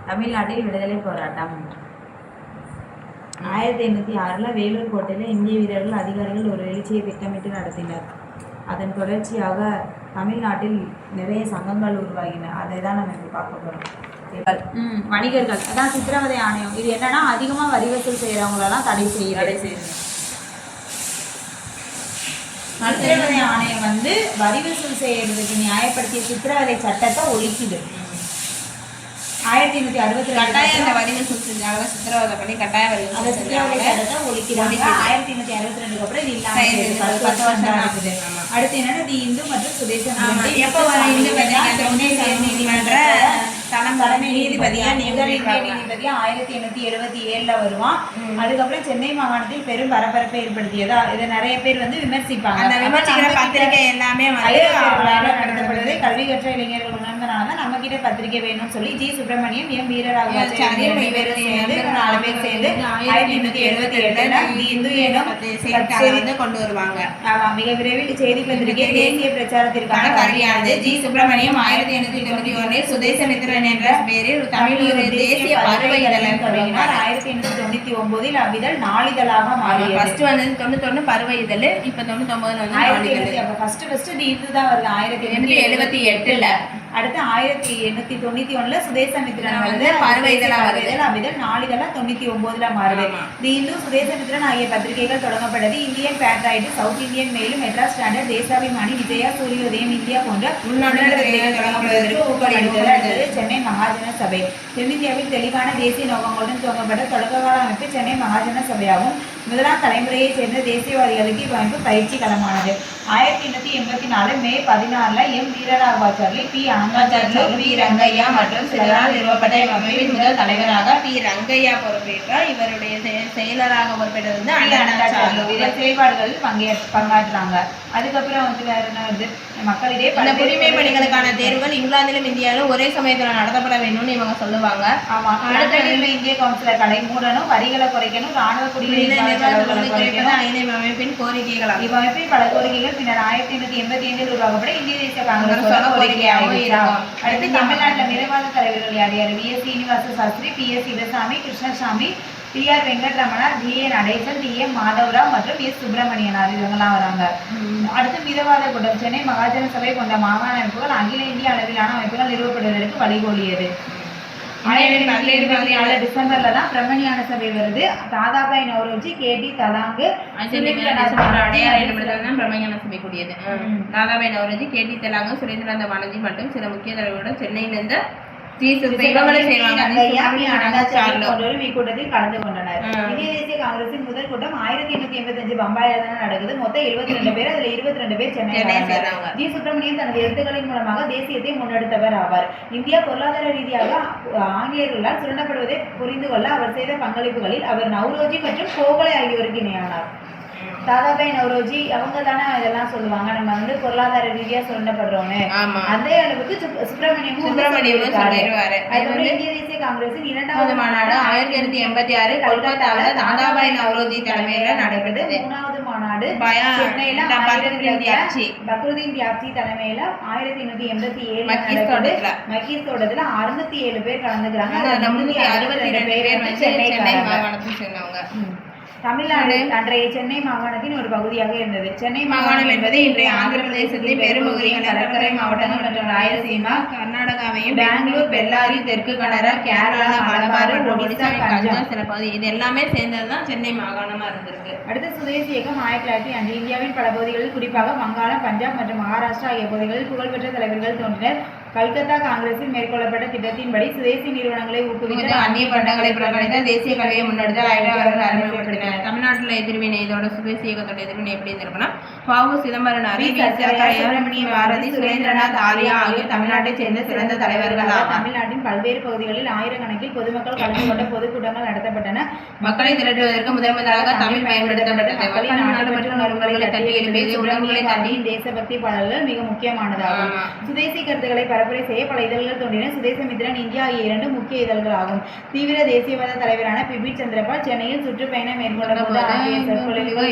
தமிழ்நாட்டில் விடுதலை போராட்டம் 1806 வேலூர் கோட்டையில் இந்திய வீரர்கள் அதிகாரிகள் ஒரு எழுச்சியை திட்டமிட்டு நடத்தினர். அதன் தொடர்ச்சியாக தமிழ்நாட்டில் நிறைய சங்கங்கள் உருவாகின. அதை தான் நம்ம இப்போ பார்க்க போகிறோம். வணிகர்கள் அதான் சித்திரவதை ஆணையம். இது என்னன்னா அதிகமாக வரி வசூல் செய்கிறவங்களெல்லாம் தடை செய்யணும். சித்திரவதை ஆணையம் வரி வசூல் செய்யறதுக்கு நியாயப்படுத்திய சித்திரவதை சட்டத்தை ஒழிக்குது. 1862 கட்டாயம் இந்த வரி வசூல் செஞ்சாங்க, சித்திரவதை பண்ணி கட்டாயம் வரி வசூல் சித்திரவதை சட்டத்தை ஒழிக்கிறாங்க. 1862 அப்புறம் இது இல்லாம 10 வருஷம் இருக்குது. அடுத்து என்னன்னா தி இந்து மற்றும் சுதேசம் எப்போ வர இந்து நீதிமன்ற தலைமை நீதிபதியா நீதிபதியா 1877 வருவான். அதுக்கப்புறம் சென்னை மாகாணத்தில் பெரும் பரபரப்பை ஏற்படுத்தியதா இதை நிறைய பேர் விமர்சிப்பாங்க. அந்த விமர்சிக்கிற பத்திரிகை எல்லாமே நடத்தப்படுது. கல்வி கற்ற இளைஞர்கள் உணர்ந்தனாலதான் நம்ம கிட்ட பத்திரிகை வேணும்னு சொல்லி ஜி சுப்பிரமணியம், எம் வீரராகவாச்சாரி 4 பேர் சேர்ந்து 1877 இந்து எனும் கொண்டு வருவாங்க. மிக விரைவில் செய்தி பத்திரிகை தேசிய பிரச்சாரத்திற்கான கருவியானது ஜி சுப்பிரமணியம் 1891 சுதேசமித்திரன் என்ற பெயரில் தமிழ் தேசிய பருவ இதழை தொடங்கினார். 1899 அவ்விதழ் நாளிதழாக மாறியது. ஃபர்ஸ்ட் 91 பருவ இதழ், இப்ப 99 ஃபர்ஸ்ட் தி இந்து தான் வருது 1878. அடுத்து 1891 சுதேசமித்திரன் பருவ இதழா வருது. அவ்விதழ் நாளிதழா 99 மாறுது. தி இந்து, சுதேசமித்திரன் ஆகிய பத்திரிகைகள் தொடங்கப்பட்டது. Indian Patriot, South Indian Mail, Madras Standard, Desabhimani, Vijaya, Suryodayam India போன்ற தொடங்கப்படுவதற்கு ஊக்கமளித்தது. சென்னை மகாஜன சபை தென்னிந்தியாவில் தெளிவான தேசிய நோக்கங்களுடன் துவங்கப்பட்ட தொடக்ககால அமைப்பு சென்னை மகாஜன சபையாகும். முதலாம் தலைமுறையைச் சேர்ந்த தேசியவாதிகளுக்கு இவ்வமைப்பு பயிற்சி களமானது. 1884 May 16 M Veeraraghavachari, P Anangachari, P Rangaiah மற்றும் சிலரால் நிறுவப்பட்ட இவ்வமைப்பின் முதல் தலைவராக பி ரங்கையா பொறுப்பேற்றார். இவருடைய செயலராக பொறுப்பேற்றது அனங்காச்சாரி. செயல்பாடுகளில் பங்காற்றுறாங்க. அதுக்கப்புறம் வேற என்ன வருது, மக்களிடையே பல குடிமை பணிகளுக்கான தேர்வுகள் இங்கிலாந்திலும் இந்தியாவிலும் ஒரே சமயத்தில் நடத்தப்பட வேண்டும்னு இவங்க சொல்லுவாங்க. ஆமா, இந்திய கவுன்சிலர்களை மூடணும், வரிகளை குறைக்கணும், ராணுவ குடிமை அமைப்பின் கோரிக்கைகள். இவ்வமைப்பின் பல கோரிக்கைகள் பின்னர் 1885 உருவாக்கப்பட்ட இந்திய தேசிய காங்கிரஸ் கோரிக்கையாக இருக்கும். அடுத்து தமிழ்நாட்டில் நிறைவாத தலைவர்கள் யார் யார்? V S Srinivasa Sastri, P S Sivaswami, Krishnaswami, P R Venkataramana, T A Natesan, T M Madhava Rao மற்றும் எஸ் சுப்பிரமணியனார் இவங்கெல்லாம் வராங்க. அடுத்து மிதவாத கூட்டம். சென்னை மகாஜன சபை போன்ற மாகாண அமைப்புகள் அகில இந்திய அளவிலான அமைப்புகள் நிறுவப்படுவதற்கு வழிகோலியது. 1814 டிசம்பர்ல தான் பிரம்மஞான சபை வருது. தாதாபாய் நௌரோஜி, கே டி தலாங்கு, பிரம்மஞான சபை கூடியது. தாதாபாய் நௌரோஜி, கே டி தலாங்கு, சுரேந்திரநாத் பானர்ஜி மற்றும் சில முக்கிய தலைவர்களுடன் சென்னையிலிருந்து கூட்டத்தில் கலந்து கொண்டனர். இந்திய தேசிய காங்கிரசின் முதல் கூட்டம் 1885 பம்பாயில தான் நடக்குது. மொத்தம் 72 பேர், அதுல 22 பேர் சென்னை. ஜி சுப்பிரமணியன் தனது எழுத்துக்களின் மூலமாக தேசியத்தை முன்னெடுத்தவர் ஆவார். இந்தியா பொருளாதார ரீதியாக ஆங்கிலேயர்களால் சுரண்டப்படுவதை புரிந்து கொள்ள அவர் செய்த பங்களிப்புகளில் அவர் நௌரோஜி மற்றும் கோகலே ஆகியோருக்கு இணையானார். தாதாபாய் நௌரோஜி அவங்க தானே இதெல்லாம் சொல்லுவாங்க, நம்ம பொருளாதார ரீதியா சுரண்டப்படுறோம்னு. அதே அளவுக்கு சுப்பிரமணியமும் இந்திய தேசிய காங்கிரசின் 2வது மாநாடு 1886 கொல்கத்தாவில் தாதாபாய் நௌரோஜி தலைமையில நடைபெற்றது. 3வது மாநாடு சென்னையில பக்ருதீன் தியாப்ஜி தலைமையில 1887 மக்கீஸ் தோட்டத்துல 607 பேர் கலந்துக்கிறாங்க. 62 பேர் சென்னை மாகாணத்தில் சேர்ந்தவங்க. தமிழ்நாடு அன்றைய சென்னை மாகாணத்தின் ஒரு பகுதியாக இருந்தது. சென்னை மாகாணம் என்பது இன்றைய ஆந்திர பிரதேசத்தின் பெரும்பகுதிகள், கடற்கரை மாவட்டங்கள் மற்றும் ராயலசீமா, கர்நாடகாவையும், பெங்களூர், பெல்லாரி, தெற்கு கனரா, கேரளா, மலபார், ஒடிசா, பஞ்சாப் சில பகுதி இது எல்லாமே சேர்ந்ததுதான் சென்னை மாகாணமா இருந்திருக்கு. அடுத்த சுதேசி இயக்கம் 1905 இந்தியாவின் பல பகுதிகளில் குறிப்பாக வங்காளம், பஞ்சாப் மற்றும் மகாராஷ்டிரா ஆகிய பகுதிகளில் புகழ்பெற்ற தலைவர்கள் தோன்றினர். கல்கத்தா காங்கிரஸில் மேற்கொள்ளப்பட்ட திட்டத்தின்படி சுதேசி நிறுவனங்களை ஊக்குவித்து அந்நிய பண்டங்களை புறக்கணித்த தேசிய கல்வியை முன்னெடுத்த அவர்கள் அறிமுகப்படுத்தினர். தமிழ்நாட்டில் எதிர்வினை இதோட சுதேசி இயக்கத்தோட எதிர்வினை எப்படி இருந்திருக்குன்னா, பாவு சிதம்பரனார், சுப்பிரமணிய பாரதி, சுரேந்திரநாத் ஆரியா ஆகியோர் தமிழ்நாட்டை சேர்ந்த சிறந்த தலைவர்கள். தமிழ்நாட்டின் பல்வேறு பகுதிகளில் ஆயிரக்கணக்கில் பொதுமக்கள் கலந்து கொண்ட பொதுக்கூட்டங்கள் நடத்தப்பட்டன. மக்களை திரட்டுவதற்கு முதன்முதலாக தமிழ் பயன்படுத்தப்பட்டது. நாடு மற்றும் உணர்வுகளை தட்டி எழுப்பியது, உணர்வுகளை தட்டி தேசபக்தி பாடல்கள் மிக முக்கியமானதாகும். சுதேசி கருத்துக்களை பரப்புரை செய்ய பல இதழ்கள் தோன்றின. சுதேசமித்திரன், இந்தியா ஆகிய 2 முக்கிய இதழ்கள் ஆகும். தீவிர தேசியவாத தலைவரான பிபின் சந்திரபால் சென்னையில் சுற்றுப்பயணம் மேற்கொண்ட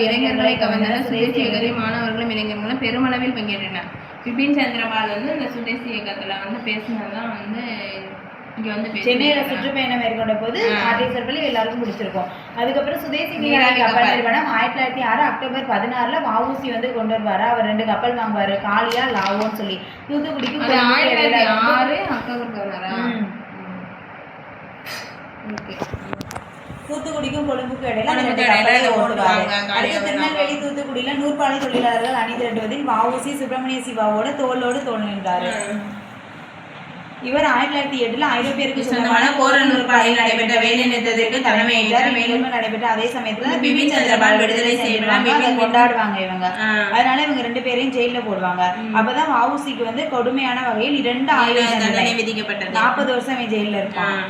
இளைஞர்களை கவர்ந்தனர். சுதேசி இயக்கத்தில் மாணவர்களும் இளைஞர்களும் பெருமளவில் பங்கேற்றனர். பிபின் சந்திரபால் இந்த சுதேசி இயக்கத்துல பேசினதுதான் இங்க வந்து சென்னையில சுற்றுப்பயணம் மேற்கொண்ட போது ஆர்டிஎஸ்ஆர் பள்ளி எல்லாருக்கும் பிடிச்சிருக்கும். அதுக்கப்புறம் சுதேசி நீராவி கப்பல் நிறுவனம் 1906 அக்டோபர் 16 வஉசி வந்து கொண்டு வருவாரு. அவர் 2 கப்பல் வாங்குவாரு, காளியா லாவோன்னு சொல்லி. தூத்துக்குடிக்கும் 1906 அக்டோபர் 16. தூத்துக்குடிக்கும் கொழும்புக்கு இடையில 2 கப்பலை ஓட்டுவாரு. அடுத்து திருநெல்வேலி தூத்துக்குடியில நூற்பாலை தொழிலாளர்கள் அணி திரட்டுவதில் வஉசி சுப்பிரமணிய சிவாவோட தோளோடு தோள் நின்றாரு. இவர் 1908 ஐரோப்பியருக்கு சொந்தமான கோரனூர் பாதையில் நடைபெற்ற வேலை நிறுத்தத்திற்கு தலைமையேற்றார். மேலும் நடைபெற்ற அதே சமயத்துல பிபின் சந்திரபால் விடுதலை செய்யப்படாம கொண்டாடுவாங்க இவங்க. அதனால இவங்க 2 பேரையும் ஜெயில போடுவாங்க. அப்பதான் வஉசிக்கு வந்து கொடுமையான வகையில் 2 ஆயுள் தண்டனை விதிக்கப்பட்டது. 40 வருஷம் ஜெயில இருப்பான்.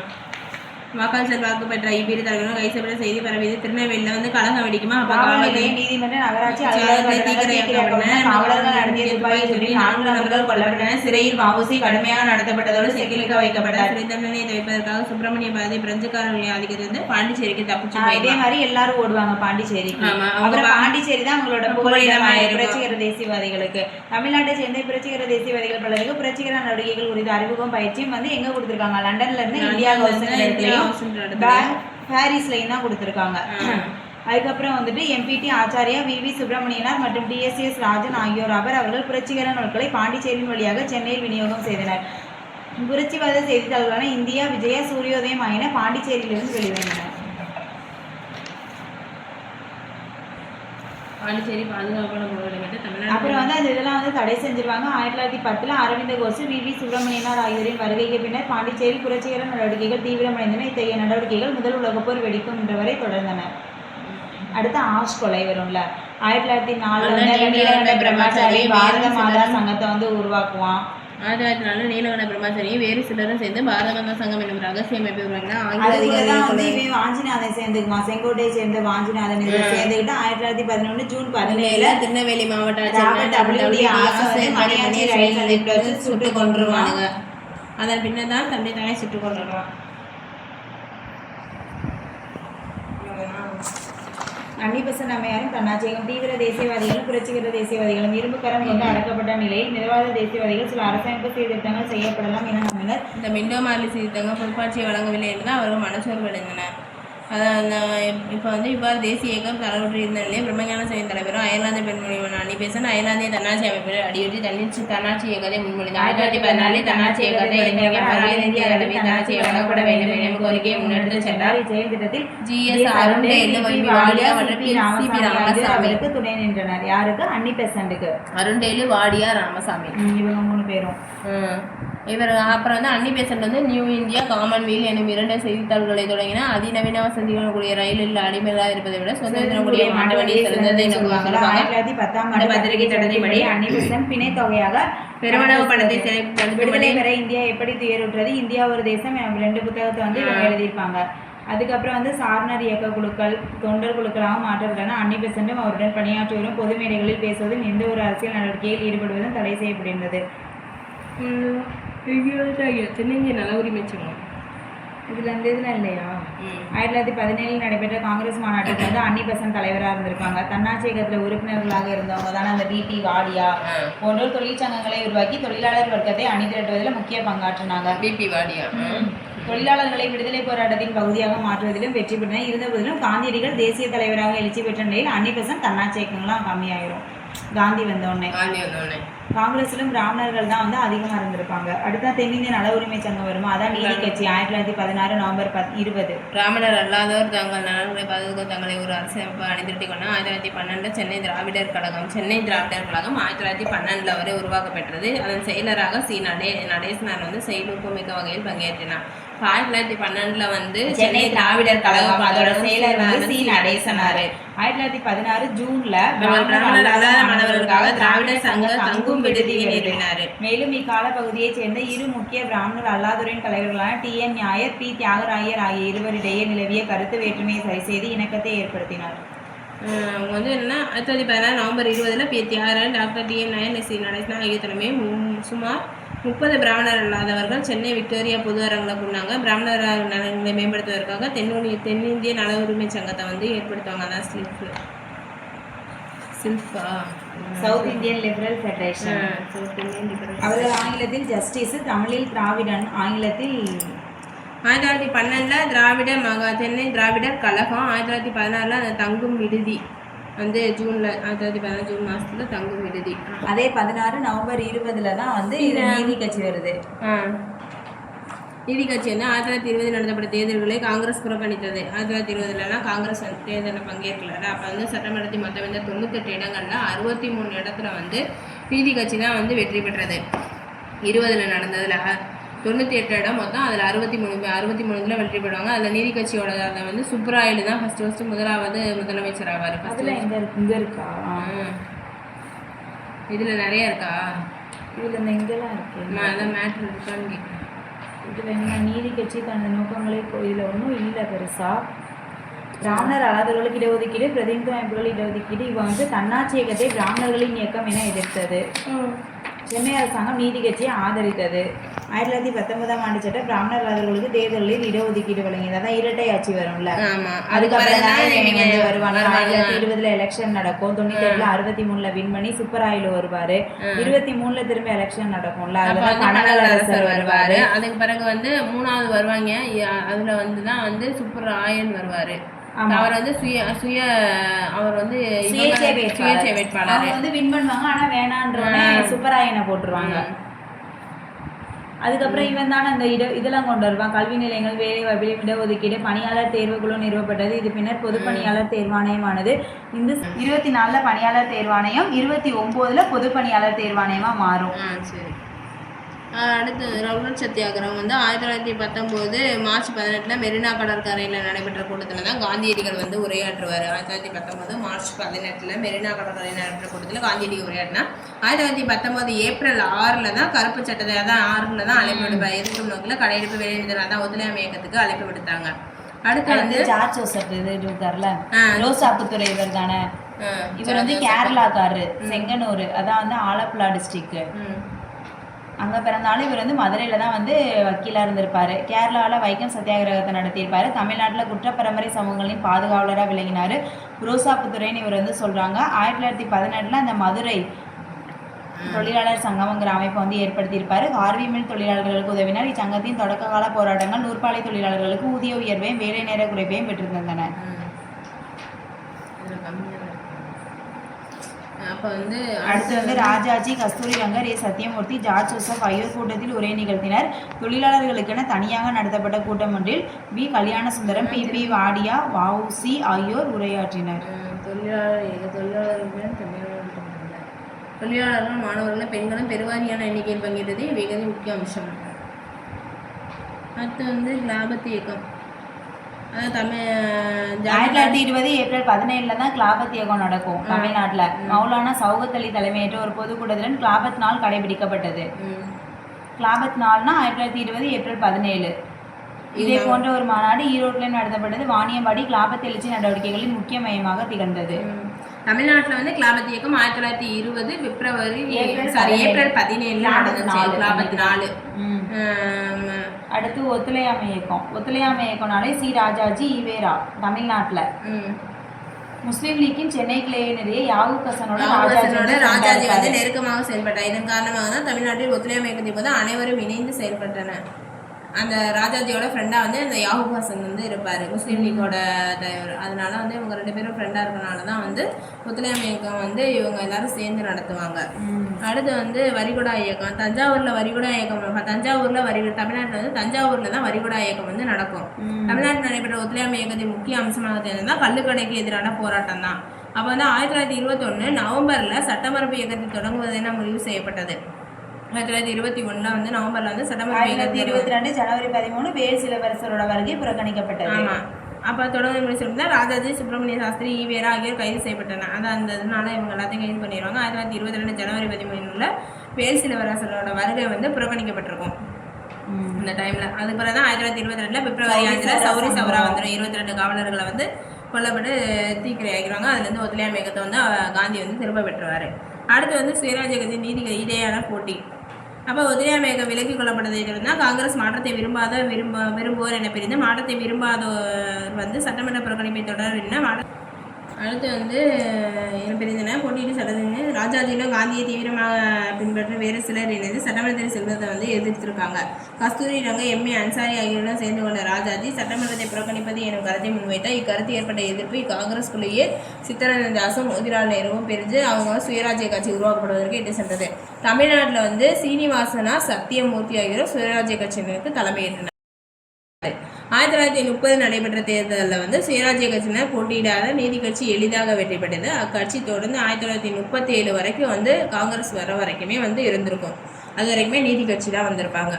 மக்கள் செல்வாக்கு பெற்ற இவ்விரு தலைவரும் கைசப்பட செய்தி பரவியது. திருநெல்வேலியில வந்து கலகம் வெடிக்குமா அப்ப நீதிமன்ற நகராட்சி காவலர்கள் நடத்திய துப்பாக்கி சூட்டில் 4 நபர்கள் கொல்லப்பட்டனர். சிறையில் வஉசி கடுமையாக நடத்தப்பட்டதோடு செக்கிலுக்கு வைக்கப்பட்டார். சிறை தண்டனையை தவிர்ப்பதற்காக சுப்பிரமணிய பாரதி பிரெஞ்சுக்காரர்களை ஆதிக்கத்திலிருந்து பாண்டிச்சேரிக்கு தப்பிச்சு இதே மாதிரி எல்லாரும் ஓடுவாங்க பாண்டிச்சேரிக்கு. அப்புறம் பாண்டிச்சேரி தான் அவங்களோட புரட்சிகர தேசியவாதிகளுக்கு. தமிழ்நாட்டை சேர்ந்த புரட்சிகர தேசியவாதிகள் பலருக்கு புரட்சிகர நடவடிக்கைகள் குறித்த அறிமுகம் பயிற்சியும் வந்து எங்க கொடுத்திருக்காங்க, லண்டன்ல இருந்து இந்தியா கவுன்சில் பாரிஸ்லயும் தான் கொடுத்திருக்காங்க. அதுக்கப்புறம் வந்துட்டு எம்பிடி ஆச்சாரியா, வி சுப்பிரமணியனார் மற்றும் டிஎஸ்எஸ் ராஜன் ஆகியோர் அவர்கள் புரட்சிகர நூல்களை பாண்டிச்சேரியின் வழியாக சென்னையில் விநியோகம் செய்தனர். புரட்சிவாத செய்தித்தாள்களான இந்தியா, விஜயா, சூரியோதயம் ஆகியன பாண்டிச்சேரியிலிருந்து வெளிவந்தன. அப்புறம் வந்து அந்த இதெல்லாம் வந்து தடை செஞ்சிருவாங்க. 1910 அரவிந்த கோஷ், வி சுப்பிரமணியனார் ஆகியோரின் வருகைக்கு பின்னர் பாண்டிச்சேரி புரட்சிகர நடவடிக்கைகள் தீவிரமடைந்தன. இத்தகைய நடவடிக்கைகள் முதல் உலகப்போர் வெடிக்கும் என்ற வரை தொடர்ந்தன. அடுத்து ஆஷ் கொலை வரும்ல, 1904 பிரம்மாச்சாரி பாரத மாதா சங்கத்தை வந்து உருவாக்குவான். 1904 நீலகண்ட பிரம்மாச்சாரியும் வேறு சிலரும் சேர்ந்து பாரத மாதா சங்கம் என்னும் ரகசிய அமைப்பு வாஞ்சிநாதன் சேர்ந்துக்குவான். செங்கோட்டையை சேர்ந்த வாஞ்சிநாதன் சேர்ந்துக்கிட்டு 1911 ஜூன் 17 திருநெல்வேலி மாவட்ட சுட்டு கொன்றுவாங்க. அதன் பின்னர் தான் தம்பி தானே சுட்டுக் கொண்டுருவான். அன்னிபெசன்ட் அம்மையாரும் தன்னாட்சியகம் தீவிர தேசியவாதிகளும் புரட்சிகர தேசியவாதிகளும் இரும்புக்கரம் கொண்டு அடக்கப்பட்ட நிலையில் மிதவாத தேசியவாதிகள் சில அரசமைப்பு சீர்திருத்தங்கள் செய்யப்படலாம் என நம்பினர். இந்த மிண்டோ மார்லி சீர்திருத்தங்கள் பொறுப்பாட்சியை வழங்கவில்லை என்றால் அவர்கள் மனச்சோர்வு அடைந்தனர். அதான் இப்போ வந்து இவ்வாறு தேசிய இயக்கம் தலைவற்றி இருந்த நிலையில் பிரம்மஞான சபையின் தலைவரும் அயர்லாந்து பெண்மொழிவன் அன்னிபெசன்ட் அயர்லாந்திய தன்னாட்சி அமைப்பில் அடியுற்றி தன்னாட்சி இயக்கத்தை முன்மொழிந்தார். 1914 தன்னாட்சி இயக்கத்தை இந்திய அளவில் தன்னாட்சி வழங்கப்பட வேண்டும் எனும் கோரிக்கையை முன்னெடுத்து சென்றார். இச்செயல்திட்டத்தில் ஜிஎஸ் அருண்டேலு வாடியா மற்றும் பி.சி.பி. ராமசாமிக்கு துணை நின்றனர். யாருக்கு? அன்னிபெசன்ட்டுக்கு. அருண்டேலு வாடியா ராமசாமி இவங்க 3 பேரும். இவர் அப்புறம் வந்து அன்னிபெசன்ட் வந்து நியூ இந்தியா காமன்வெல்த் எனும் 2 செய்தித்தாள்களை தொடங்கினா. அதிநவீன வசதிகளுடன் கூடிய ரயிலில் அடிமைகளாக இருப்பதை விட சுதந்திரம் கூடிய மாட்டு வண்டியை சிறந்ததை நோக்குவாங்க. 1910 பத்திரிகை சட்டத்தின்படி அன்னிபெசன்ட் பிணை தொகையாக பெருமளவு பணத்தை விடுதலை பெற இந்தியா எப்படி துயருற்றது, இந்தியா ஒரு தேசம் 2 புத்தகத்தை வந்து எழுதியிருப்பாங்க. அதுக்கப்புறம் வந்து சார்னர் இயக்க குழுக்கள் தொண்டர் குழுக்களாக மாற்றப்பட்டன. அன்னிபெசன்ட்டும் அவருடன் பணியாற்றுவதும் பொது மேடைகளில் பேசுவதும் எந்த ஒரு அரசியல் நடவடிக்கையில் ஈடுபடுவதும் தடை செய்யப்படுகின்றது. தென்னிந்திய நல உரிமை சங்கம் இதுல இந்த இதுல இல்லையா? 1917 நடைபெற்ற காங்கிரஸ் மாநாட்டுக்கு வந்து அன்னிபெசன்ட் தலைவராக இருந்திருப்பாங்க. தன்னாட்சி இயக்கத்தில் உறுப்பினர்களாக இருந்தவங்க தானே அந்த டி வாடியா போன்றோர் தொழிற்சங்கங்களை உருவாக்கி தொழிலாளர் வர்க்கத்தை அணி திரட்டுவதில் முக்கிய பங்காற்றினாங்க. பிபி வாடியா தொழிலாளர்களை விடுதலை போராட்டத்தின் பகுதியாக மாற்றுவதிலும் வெற்றி பெற்றன. இருந்தபோதிலும் காந்தியடிகள் தேசிய தலைவராக எழுச்சி பெற்ற நிலையில் அன்னிபெசன்ட் தன்னாட்சி இயக்கங்கள்லாம் கம்மியாயிரும். காந்தி வந்தோடனே காங்கிரஸிலும் பிராமணர்கள் தான் வந்து அதிகமாக இருந்திருப்பாங்க. அடுத்த தென்னிந்திய நல உரிமை சங்கம் வருமா, அதான் நீதி கட்சி. 1916 நவம்பர் 20 பிராமணர் அல்லாதோர் தங்கள் நலன்களை பாதுகாக்க தங்களை ஒரு அரசமைப்பு அணிதிரட்டி கொண்டு 1912 சென்னை திராவிடர் கழகம் 1912 வரை உருவாக்கப்பட்டது. அதன் செயலராக சி நடேசனார் வந்து செயலூக்கமிக்க வகையில் பங்கேற்றினார். 1912 வந்து சென்னை திராவிடர் கழகம் அதோட செயலர் வந்து சி நடேசனார். 1916 ஜூன்ல மாணவர்களுக்காக திராவிடர் சங்க தங்கும் விடுதியை நிறுவினார். மேலும் இக்கால பகுதியைச் சேர்ந்த 2 முக்கிய பிராமணர் அல்லாதோரின் தலைவர்களான டி.என். நாயர், பி. தியாகராயர் ஆகிய இருவரிடையே நிலவிய கருத்து வேற்றுமையை சரி செய்து இணக்கத்தை ஏற்படுத்தினார். அவங்க வந்து என்னன்னா 1916 November 20 P. Theagarayar, doctor T N. Nair, C Natesanar ஆகிய தலைமையில் சுமார் 30 பிராமணர் அல்லாதவர்கள் சென்னை விக்டோரியா பொது அரங்கில் கூடினாங்க. பிராமணர் நலன்களை மேம்படுத்துவதற்காக தென்னிந்திய நல உரிமை சங்கத்தை வந்து ஏற்படுத்துவாங்க. அதான் சவுத் இந்தியன் லிபரல் ஃபெடரேஷன். அவர்கள் ஆங்கிலத்தில் ஜஸ்டிஸ், தமிழில் திராவிடன், ஆங்கிலத்தில் 1912 சென்னை திராவிடர் கழகம். 1916 அந்த தங்கும் விடுதி வந்து ஜூன்ல 1916 ஜூன் மாசத்துல தங்கும் விடுதி. அதே 16 நவம்பர் 20 தான் வந்து இது நீதி கட்சி வருது. நீதி கட்சி வந்து 1920 நடத்தப்பட்ட தேர்தல்களை காங்கிரஸ் புறக்கணித்தது. 1920 காங்கிரஸ் வந்து தேர்தலில் பங்கேற்கல. அப்போ வந்து சட்டமன்றத்தில் மொத்தம் வந்து 98 இடங்கள்ல 63 இடத்துல வந்து நீதி கட்சி தான் வந்து வெற்றி பெற்றது. 20 நடந்ததுல 98 இடம் மொத்தம், அதில் 63 வெற்றி பெறுவாங்க. அதில் நீதி கட்சியோட அதை வந்து சுப்ராயலு தான் ஃபர்ஸ்ட் முதலாவது முதலமைச்சர் ஆவார். இங்கே இருக்கா, இதில் நிறைய இருக்கா, இதில் இங்கெல்லாம் இருக்கு. நான் அதான் மேட்ரு இருக்கான்னு கேட்குறேன். இதில் என்ன நீதி கட்சிக்கான நோக்கங்களே இதில் ஒன்றும் இல்லை பெருசாக. பிராமணர் அல்லாதவர்களுக்கு இடஒதுக்கீடு, பிரதிநிதி அமைப்புகள் இடஒதுக்கீடு. இவன் வந்து தன்னாட்சி இயக்கத்தை பிராமணர்களின் இயக்கம் என எதிர்த்தது. சென்னை அரசாங்கம் நீதி கட்சியை ஆதரித்தது. 1919 ஆண்டு சட்டம் பிராமணர் அல்லாதவர்களுக்கு தேர்தலில் இடஒதுக்கீடு வழங்கியது. அதான் இரட்டை ஆட்சி வரும்ல, அதுக்கப்புறம் தான் வருவாங்க. 1920 எலெக்ஷன் நடக்கும். 98 63 விண்மணி சுப்பராயலு வருவாரு. 23 திரும்ப எலெக்ஷன் நடக்கும்ல, கனகலரசர் வருவாரு. அதுக்கு பிறகு வந்து 3வது வருவாங்க. அதுல வந்துதான் வந்து சுப்பராயன் வருவாரு. அவர் வந்து அவர் வந்து சுயேட்சை வேட்பாளர். அவங்க வந்து வின் பண்ணுவாங்க, ஆனா வேணான்றவனே சுப்பராயனை போட்டுருவாங்க. அதுக்கப்புறம் இவன் தானே அந்த இதெல்லாம் கொண்டு வருவான். கல்வி நிலையங்கள், வேலை வாய்ப்பு, இடஒதுக்கீடு, பணியாளர் தேர்வுக்குழு நிறுவப்பட்டது. இது பின்னர் பொது பணியாளர் தேர்வாணையமானது. இந்த 24 பணியாளர் தேர்வாணையம் 29 பொது பணியாளர் தேர்வாணையமா மாறும். சரி. அடுத்து ரவுலட் சத்தியாகிரகம் வந்து 1919 மார்ச் 18 மெரினா கடற்கரையில் நடைபெற்ற கூட்டத்தில் தான் காந்தியடிகள் வந்து உரையாற்றுவார். 1919 மார்ச் 18 மெரினா கடற்கரையில் நடைபெற்ற கூட்டத்தில் காந்தியடிகள் உரையாற்றினா 1919 ஏப்ரல் 6 தான் கருப்பு சட்டத்தை, அதான் 6 தான் அழைப்பு விடுப்பார். எதிர்க்கும் நோக்கில் கடையெடுப்பு வேலைநிறுத்தம், அதான் ஒத்துழையாமை இயக்கத்துக்கு அழைப்பு விடுத்தாங்க. அடுத்து வந்து ஜார்ஜ் ஜோசப் இருக்கார்ல, ரோசாப்புத்துறை இவர் தானே. இவர் வந்து கேரளாக்காரரு, செங்கனூர், அதான் வந்து ஆலப்புழா டிஸ்ட்ரிக்ட். அங்கே பிறந்தாலும் இவர் வந்து மதுரையில் தான் வந்து வக்கீலாக இருந்திருப்பார். கேரளாவில் வைக்கம் சத்தியாகிரகத்தை நடத்தியிருப்பார். தமிழ்நாட்டில் குற்றப்பரம்பரை சமூகங்களின் பாதுகாவலராக விளங்கினார். ரோசாப்புத்துறைன்னு இவர் வந்து சொல்கிறாங்க. 1918 அந்த மதுரை தொழிலாளர் சங்கம்ங்கிற அமைப்பை வந்து ஏற்படுத்தியிருப்பார். ஹார்வி மில் தொழிலாளர்களுக்கு உதவினார். இச்சங்கத்தின் தொடக்க கால போராட்டங்கள் நூற்பாலை தொழிலாளர்களுக்கு ஊதிய உயர்வையும் வேலை நேர குறைப்பையும் பெற்றிருந்தன. அப்போ வந்து அடுத்து வந்து ராஜாஜி, கஸ்தூரி ரங்கர், சத்யமூர்த்தி, ஜார்ஜ் ஜோசப் ஆகியோர் கூட்டத்தில் உரை நிகழ்த்தினர். தொழிலாளர்களுக்கென தனியாக நடத்தப்பட்ட கூட்டம் ஒன்றில் வி கல்யாண சுந்தரம், பி வாடியா, வஉசி ஆகியோர் உரையாற்றினர். தொழிலாளர்கள், மாணவர்களும், பெண்களும் பெருவாரியான எண்ணிக்கையில் பங்கேற்றது மிக முக்கிய அம்சம். அடுத்து வந்து கிலாபத் இயக்கம். 1920 ஏப்ரல் 17 தான் கிலாபத் இயக்கம் நடக்கும் தமிழ்நாட்டில். மௌலானா சௌகத் அலி தலைமையேற்ற ஒரு பொதுக்கூட்டத்துடன் கிலாபத் நாள் கடைபிடிக்கப்பட்டது. கிலாபத் நாள்னா 1920 ஏப்ரல் 17. இதே போன்ற ஒரு மாநாடு ஈரோட்டில் நடத்தப்பட்டது. வாணியம்பாடி கிலாபத் எழுச்சி நடவடிக்கைகளின் முக்கிய மையமாக திகழ்ந்தது. தமிழ்நாட்டில் வந்து கிலாபத் இயக்கம் 1920 ஏப்ரல் 17 நடந்துச்சு கிலாபத் நாள். அடுத்து ஒத்துழையாமை இயக்கம். ஒத்துழையாமை இயக்கம்னாலே சி ராஜாஜி, ஈவேரா. தமிழ்நாட்டில் முஸ்லீம் லீக்கின் சென்னை கிளையினரையே யாகூப் ஹசனோட ராஜாஜி வந்து நெருக்கமாக செயல்பட்டார். இதன் காரணமாக தான் தமிழ்நாட்டில் ஒத்துழையாமை இயக்கத்தின் போது அனைவரும் இணைந்து செயல்பட்டனர். அந்த ராஜாஜியோட ஃப்ரெண்டாக வந்து அந்த யாகூப் ஹசன் வந்து இருப்பார், முஸ்லீம் லீக்கோட தலைவர். அதனால வந்து இவங்க 2 பேரும் ஃப்ரெண்டாக இருக்கனால தான் வந்து ஒத்துழையாமை இயக்கம் வந்து இவங்க எல்லாரும் சேர்ந்து நடத்துவாங்க. அடுத்து வந்து வரிகுடா இயக்கம். தஞ்சாவூரில் வரிகுடா இயக்கம். தமிழ்நாட்டில் வந்து தஞ்சாவூரில் தான் வரிகுடா இயக்கம் வந்து நடக்கும். தமிழ்நாட்டில் நடைபெற்ற ஒத்துழையாமை இயக்கத்தின் முக்கிய அம்சமாக தெரிஞ்சதுன்னா கள்ளுக்கடைக்கு எதிரான போராட்டம் தான். அப்போ வந்து 1921 நவம்பரில் சட்டமரபு இயக்கத்தை தொடங்குவதென முடிவு செய்யப்பட்டது. 1921 வந்து நவம்பர்ல வந்து சட்டமன்ற 22 ஜனவரி 13 வேல் சிலவரசரோட வருகை புறக்கணிக்கப்பட்டது. ஆமா, அப்போ தொடர்ந்து முடிச்சிருந்தா ராஜாஜி, சுப்பிரமணிய சாஸ்திரி, ஈவேரா ஆகியோர் கைது செய்யப்பட்டனர். அந்த இதனால இவங்க எல்லாத்தையும் கைது பண்ணிடுவாங்க. 1922 ஜனவரி 13 வேல் சிலவரசரோட வருகை வந்து புறக்கணிக்கப்பட்டிருக்கும் இந்த டைம்ல. அதுக்கு பிறகு தான் 1922 பிப்ரவரி 5 சௌரி சௌரா வந்துடும். 22 காவலர்களை வந்து கொல்லப்பட்டு தீக்கிரை ஆகிடுவாங்க. அதுலேருந்து ஒத்துழையாமை இயக்கத்தை வந்து காந்தி வந்து திரும்ப பெற்றுவார். அடுத்து வந்து சுயராஜ் இயக்கத்தின் நீதிகள் இடையான போட்டி. அப்போ ஒத்துழையாமை இயக்கம் விலக்கிக் கொள்ளப்பட்டதை இருந்தால் காங்கிரஸ் மாற்றத்தை விரும்புவோர் என பிரிந்து மாற்றத்தை விரும்பாதோர் வந்து சட்டமன்ற புறக்கணிப்பை தொடர்பின அடுத்து வந்து என்ன பெரியதுன்னா போட்டியிட்டு சட்டத்தின் ராஜாஜியும் காந்தியை தீவிரமாக பின்பற்ற வேறு சிலர் இணைந்து சட்டமன்றத்தில் செல்வதை வந்து எதிர்த்திருக்காங்க. கஸ்தூரி ரங்க எம்ஏ அன்சாரி ஆகியோருடன் சேர்ந்து கொண்ட ராஜாஜி சட்டமன்றத்தை புறக்கணிப்பது எனும் கருத்தை முன்வைத்தார். இக்கருத்து ஏற்பட்ட எதிர்ப்பு காங்கிரஸ்குள்ளேயே சித்தரஞ்சன் தாசும் மோதிலால் நேருவும் பிரிஞ்சு அவங்க சுயராஜ்ய கட்சி உருவாக்கப்படுவதற்கு இட்டு சென்றது. தமிழ்நாட்டில் வந்து சீனிவாசனா சத்தியமூர்த்தி ஆகியோரும் சுயராஜ்ய கட்சியினருக்கு தலைமையேற்றனர். 1930 நடைபெற்ற தேர்தலில் வந்து சுயராஜ்ய கட்சியினர் போட்டியிடாத நீதி கட்சி எளிதாக வெற்றி பெற்றது. அக்கட்சி தொடர்ந்து 1937 வரைக்கும் வந்து காங்கிரஸ் வர வரைக்குமே வந்து இருந்திருக்கும். அது வரைக்குமே நீதி கட்சி தான் வந்திருப்பாங்க.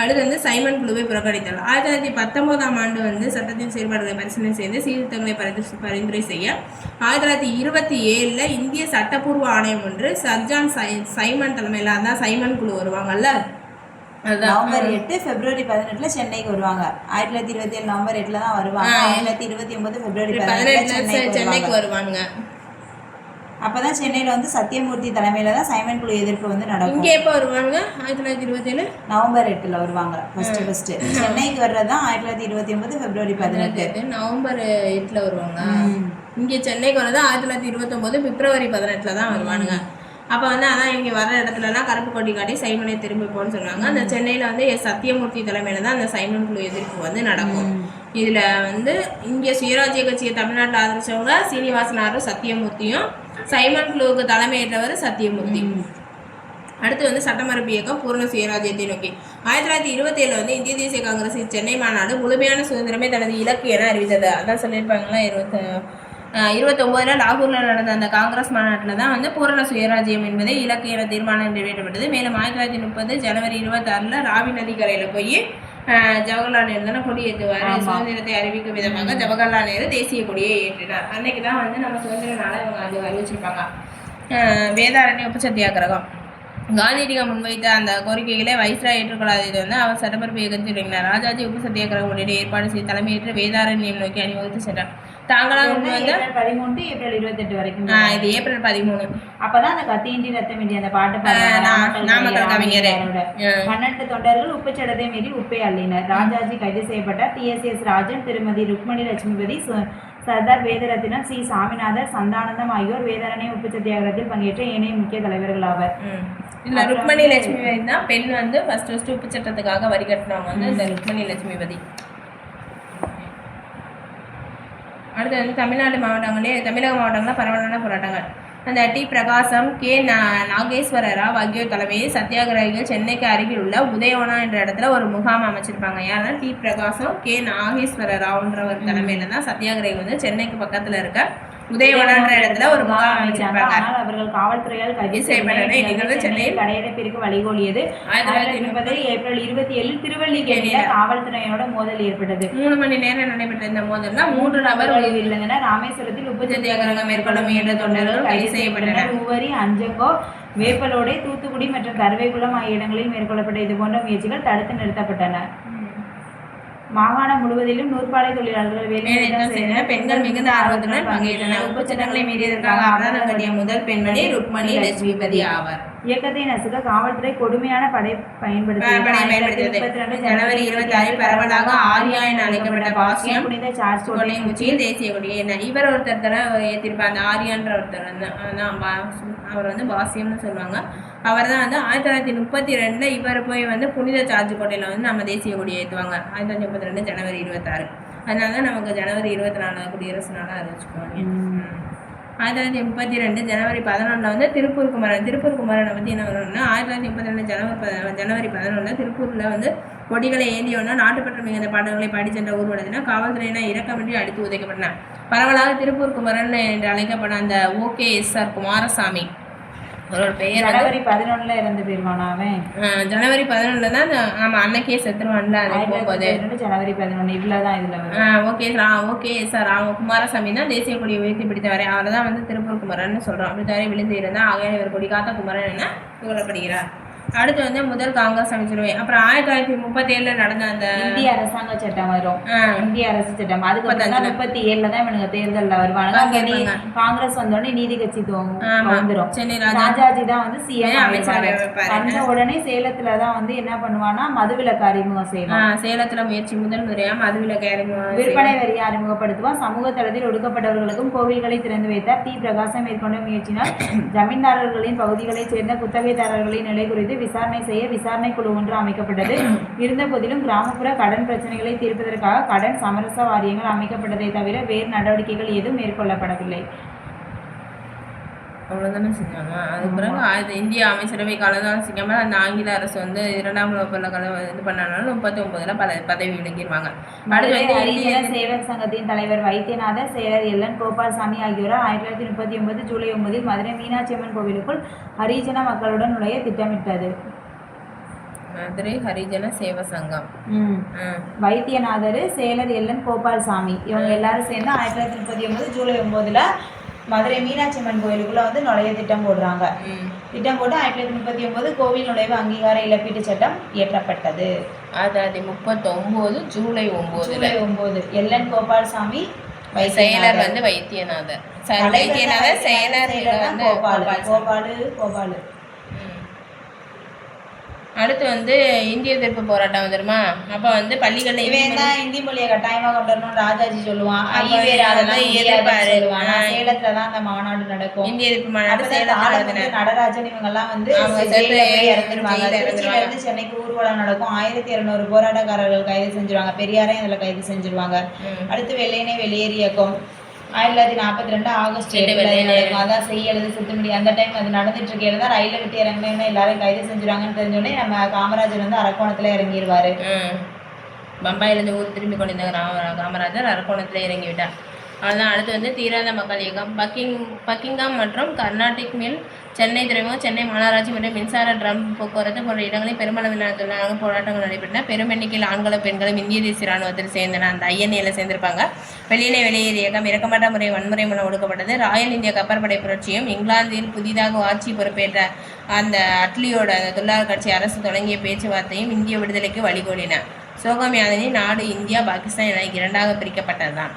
அடுத்து வந்து சைமன் குழுவை புறக்கணித்தார். 1919ஆம் ஆண்டு வந்து சட்டத்தின் செயல்பாடுகளை பரிசீலனை செய்து சீர்திருத்தங்களை பரிந்துரை செய்ய 1927 இந்திய சட்டப்பூர்வ ஆணையம் ஒன்று சர்ஜான் சைமன் தலைமையில் அதான் சைமன் குழு வருவாங்கல்ல, நவம்பர் 8 பிப்ரவரி 18 சென்னைக்கு வருவாங்க. 1927 நவம்பர் 8 தான் வருவாங்க. 1929 பிப்ரவரி 18 சென்னைக்கு வருவாங்க. அப்பதான் சென்னையில வந்து சத்தியமூர்த்தி தலைமையில தான் சைமன் குழு எதிர்ப்பு வந்து நடக்கும். இங்க எப்ப வருவாங்க? 1927 நவம்பர் 8 வருவாங்க. ஃபர்ஸ்ட் சென்னைக்கு வர்றதுதான் 1929 பிப்ரவரி 18 நவம்பர் 8 வருவாங்க. இங்க சென்னைக்கு வர்றது 1929 பிப்ரவரி 18 தான் வருவானுங்க. அப்போ வந்து அதான் இங்கே வர இடத்துலலாம் கருப்பு கொடி காட்டி சைமனை திரும்பிப்போன்னு சொல்லுவாங்க. அந்த சென்னையில் வந்து சத்தியமூர்த்தி தலைமையில் தான் அந்த சைமன் குழு எதிர்ப்பு வந்து நடக்கும். இதில் வந்து இங்கே சுயராஜ்ய கட்சியை தமிழ்நாட்டில் ஆதரிச்சவங்க சீனிவாசனாரும் சத்தியமூர்த்தியும், சைமன் குழுவுக்கு தலைமையேற்றவர் சத்தியமூர்த்தி. அடுத்து வந்து சட்டமறுப்பு இயக்கம் பூர்ண சுயராஜ்யத்தை நோக்கி 1927 வந்து இந்திய தேசிய காங்கிரஸின் சென்னை மாநாடு முழுமையான சுதந்திரமே தனது இலக்கு என அறிவித்தது. அதான் சொல்லியிருப்பாங்களா 29 லாகூரில் நடந்த அந்த காங்கிரஸ் மாநாட்டில் தான் வந்து பூரண சுயராஜ்யம் என்பதை இலக்கு என தீர்மானம் நிறைவேற்றப்பட்டது. மேலும் 1930 ஜனவரி 26 ராவி நதிக்கரையில் போய் ஜவஹர்லால் நேரு தானே கொடி ஏற்றுவார். சுதந்திரத்தை அறிவிக்கும் விதமாக ஜவஹர்லால் நேரு தேசிய கொடியை ஏற்றினார். அன்னைக்கு தான் வந்து நம்ம சுதந்திர நாளை இவங்க அது அறிவிச்சிருப்பாங்க. வேதாரண்ய உப்பு சத்தியாகிரகம் காந்தியடிக முன்வைத்த அந்த கோரிக்கைகளை வைஸ்ராய் ஏற்றுக்கொள்ளாதது வந்து அவர் சட்டமறுப்பு இயக்கத்தில் தொடங்கினார். ராஜாஜி உப்பு சத்தியாகிரக முறையை ஏற்பாடு செய்து தலைமையேற்று வேதாரண்யம் நோக்கி அணிவகுத்து சென்றார். தாங்களாக வந்து 13 ஏப்ரல் 28 வரைக்கும் இது ஏப்ரல் 13. அப்பதான் அந்த கத்தியின்றி ரத்தமின்றி அந்த பாட்டு நாமக்கல் கவிஞர் 12 தொண்டர்கள் உப்பு சட்டத்தை மீறி உப்பை அள்ளினர். ராஜாஜி கைது செய்யப்பட்டார். TSS ராஜன், திருமதி ருக்மணி லட்சுமிபதி, சர்தார் வேதரத்தினம், சி சாமிநாதர், சந்தானந்தம் ஆகியோர் வேதாரண்ய உப்பு சத்தியாகிரகத்தில் பங்கேற்ற ஏனைய முக்கிய தலைவர்கள் ஆவர். இதுல ருக்மணி லட்சுமிபதி தான் பெண் வந்து ஃபர்ஸ்ட் உப்பு சட்டத்துக்காக வரி கட்டினவங்க வந்து இந்த ருக்மணி லட்சுமிபதி. அடுத்து வந்து தமிழக மாவட்டங்களில் பரவலான போராட்டங்கள். அந்த டி பிரகாசம், கே நாகேஸ்வர ராவ் ஆகியோர் தலைமையில் சத்தியாகிரகிகள் சென்னைக்கு அருகில் உள்ள உதயவனா என்ற இடத்துல ஒரு முகாம் அமைச்சிருப்பாங்க. யாருன்னா டி பிரகாசம், கே நாகேஸ்வர ராவ்ன்றவர் தலைமையில தான் சத்தியாகிரகி வந்து சென்னைக்கு பக்கத்துல இருக்க உதயவனான்ற இடத்துல ஒரு முகாம் அமைச்சிருப்பாங்க. அவர்கள் காவல்துறையால் கைது செய்யப்பட்டனர். சென்னையில் கடையடைப்பிற்கு வழிகோலியது. 1930 ஏப்ரல் 27 திருவல்லிக்கேணியில காவல்துறையோட மோதல் ஏற்பட்டது. 3 மணி நேரம் நடைபெற்ற இந்த மோதல்ல 3 நபர் உயிரிழந்தனர். ராமேஸ்வரத்தில் உப்பு சத்தியாகிரகம் மேற்கொள்ள முயன்ற தொண்டர்கள் கைது செய்யப்பட்டனர். உவரி, அஞ்சங்கோ, வேப்பலோடை, தூத்துக்குடி மற்றும் கருவேக்குளம் ஆகிய இடங்களில் மேற்கொள்ளப்பட்ட இது போன்ற முயற்சிகள் தடுத்து நிறுத்தப்பட்டன. மாகாணம் முழுவதிலும் நூற்பாலை தொழிலாளர்கள் வேலைநிறுத்தம் செய்தனர். பெண்கள் மிகுந்த ஆர்வத்துடன் பங்கேற்றனர். உப்பு சட்டங்களை மீறியதற்காக அபராதம் கட்டிய முதல் பெண்மணி ருக்மணி லட்சுமிபதி ஆவார். இயக்கத்தை நசுக்க காவல்துறை கொடுமையான படை பயன்படுத்தியது. ஜனவரி 26 பரவலாக ஆரியா என அழைக்கப்பட்ட பாசியம் புனித சார்ஜ் கொலை உச்சியில் தேசிய கொடியை இவர் ஒருத்தர் ஏற்றிருப்பார். அந்த ஆரியான்ற ஒருத்தர் வந்து அவர் வந்து பாசியம்னு சொல்லுவாங்க. அவர் தான் வந்து 1932 இவர் போய் வந்து புனித சார்ஜ் கோட்டையில் வந்து நம்ம தேசிய கொடியை ஏற்றுவாங்க. 1932 ஜனவரி 26. அதனால தான் நமக்கு ஜனவரி 24 குடியரசு நாளாக அறிவிச்சுக்குவாங்க. 1932 ஜனவரி 11 வந்து திருப்பூர் குமரனை பற்றி என்ன வரணும்னா 1932 ஜனவரி 11 திருப்பூரில் வந்து கொடிகளை ஏந்தியோன்னா நாட்டுப்பற்று மிகுந்த பாடல்களை பாடி சென்ற ஊர்வலத்தினா காவல்துறையினர் இரக்கமின்றி அடித்து உதைக்கப்பட்டனர். பரவலாக திருப்பூர் குமரன் என்று அழைக்கப்பட்ட அந்த OKSR குமாரசாமி அவரோட பெயர் ஜனவரி 11 இறந்து போயிருவானாவே. ஜனவரி 11 தான் ஆமா அன்னைக்கே செத்துருவான்ல. அது போகும்போது ஜனவரி 11 இவ்வளவுதான் இதுல ஓகே சார் குமாரசாமி தான் தேசிய கொடியை உயர்த்தி பிடித்தவரை. அவரை தான் வந்து திருப்பூர் குமரன் சொல்றோம். அப்படி தவிர விழுந்து இருந்தா ஆகையால் இவர் கொடி காத்த குமரன் என புகழப்படுகிறார். அடுத்து வந்து முதல் காங்கிரஸ் அமைச்சரவை. அப்புறம் 1937 நடந்த அந்த இந்திய அரசாங்க சட்டம் வரும். இந்திய அரசு சட்டம். அதுக்கப்புறம் 37 தான் இவனுங்க தேர்தல்ல வருவாங்க. காங்கிரஸ் வந்தோடனே நீதி கட்சி வந்துரும். ராஜாஜி தான் வந்து சிஎம் அமைச்சரவை. வந்த உடனே சேலத்துல தான் வந்து என்ன பண்ணுவான்னா மதுவிலக்கு அறிமுகம் செய்வான். சேலத்துல முயற்சி முதல் முறையா மதுவிலக்கு அறிமுகம், விற்பனை வரியை அறிமுகப்படுத்துவான். சமூக தளத்தில் ஒடுக்கப்பட்டவர்களுக்கும் கோவில்களை திறந்து வைத்தார். டி பிரகாசம் மேற்கொண்ட முயற்சினால் ஜமீன்தாரர்களின் பகுதிகளைச் சேர்ந்த குத்தகைதாரர்களின் நிலை குறித்து விசாரணை செய்ய விசாரணை குழு ஒன்று அமைக்கப்பட்டது. இருந்த போதிலும் கிராமப்புற கடன் பிரச்சனைகளை தீர்ப்பதற்காக கடன் சமரச வாரியங்கள் அமைக்கப்பட்டதை தவிர வேறு நடவடிக்கைகள் எதுவும் மேற்கொள்ளப்படவில்லை. அவ்வளோதானே செஞ்சாங்க. அதுக்கு பிறகு இந்திய அமைச்சரவை காலதான் செய்யாமல் அந்த ஆங்கில அரசு வந்து 2ஆம் வகுப்புல இது பண்ணனால 39 பதவி விலகிடுவாங்க. அடுத்து ஹரிஜன சேவக் சங்கத்தின் தலைவர் வைத்தியநாதர், செயலர் எல்என் கோபால்சாமி ஆகியோர் 1939 ஜூலை 9 மதுரை மீனாட்சி அம்மன் கோவிலுக்குள் ஹரிஜன மக்களுடன் நுழைய திட்டமிட்டது. மதுரை ஹரிஜன சேவ சங்கம். வைத்தியநாதர், செயலர் எல்என் கோபால்சாமி இவங்க எல்லாரும் சேர்ந்து 1939 ஜூலை 9 மதுரை மீனாட்சி அம்மன் கோயிலுக்குள்ள வந்து நுழைய திட்டம் போடுறாங்க. திட்டம் போட்டு 1939 கோவில் நுழைவு அங்கீகார இழப்பீட்டு சட்டம் இயற்றப்பட்டது. அதாவது 39 ஜூலை 9 எல்என் கோபால்சாமி, செயலர் வந்து வைத்தியநாதர், செயலர் வந்து கோபாலு. அடுத்து வந்து இந்திய எதிர்ப்பு போராட்டம் வந்துருமா? அப்ப வந்து பள்ளிகள்ல இந்தி மொழியை கட்டாயமா கொண்டு வரணும் ராஜாஜி சொல்லுவான். சேலத்துலதான் அந்த மாநாடு நடக்கும். இந்திய எதிர்ப்பு மாநாடு நடராஜன் இவங்க எல்லாம் வந்து இறந்துருவாங்க. சென்னைக்கு ஊர்வலம் நடக்கும். 1200 போராட்டக்காரர்கள் கைது செஞ்சிருவாங்க. பெரியாரையும் இதுல கைது செஞ்சிருவாங்க. அடுத்து வெள்ளையனே வெளியேறு இயக்கம் 1942 ஆகஸ்ட் 7 நடக்கும். அதான் செய்யறது சுத்தமுடி. அந்த டைம் அது நடந்துட்டு இருக்கையில தான் ரயில விட்டு இறங்கினா எல்லாரும் கைது செஞ்சுருவாங்கன்னு தெரிஞ்சோடனே நம்ம காமராஜர் வந்து அரக்கோணத்துல இறங்கிடுவாரு. பம்பாயிலிருந்து ஊர் திரும்பி கொண்டிருந்த காமராஜர் அரக்கோணத்துல இறங்கி விட்டார். அதுதான். அடுத்து வந்து தீராத மக்கள் இயக்கம். பக்கிங்காம் மற்றும் கர்நாடிக் மில், சென்னை துறைமுகம், சென்னை மாநகராட்சி மற்றும் மின்சார ட்ரம் போக்குவரத்து போன்ற இடங்களில் பெருமளவிலான தொழிலாளர்கள் போராட்டங்கள் நடைபெற்றன. பெரும் எண்ணிக்கையில் ஆண்களும் பெண்களும் இந்திய தேசிய ராணுவத்தில் சேர்ந்தன. அந்த ஐஎன்ஏல சேர்ந்திருப்பாங்க. வெளியிலே வெளியேறு இயக்கம் இறக்கப்பட்ட முறை வன்முறை மூலம் ஒடுக்கப்பட்டது. ராயல் இந்திய கப்பற்படை புரட்சியும் இங்கிலாந்தில் புதிதாக ஆட்சி பொறுப்பேற்ற அந்த அட்லியோட தொழிலாளர் கட்சி அரசு தொடங்கிய பேச்சுவார்த்தையும் இந்திய விடுதலைக்கு வழிகோலின. சோகம் யாதனின் நாடு இந்தியா பாகிஸ்தான் என 2ஆக பிரிக்கப்பட்டதுதான்.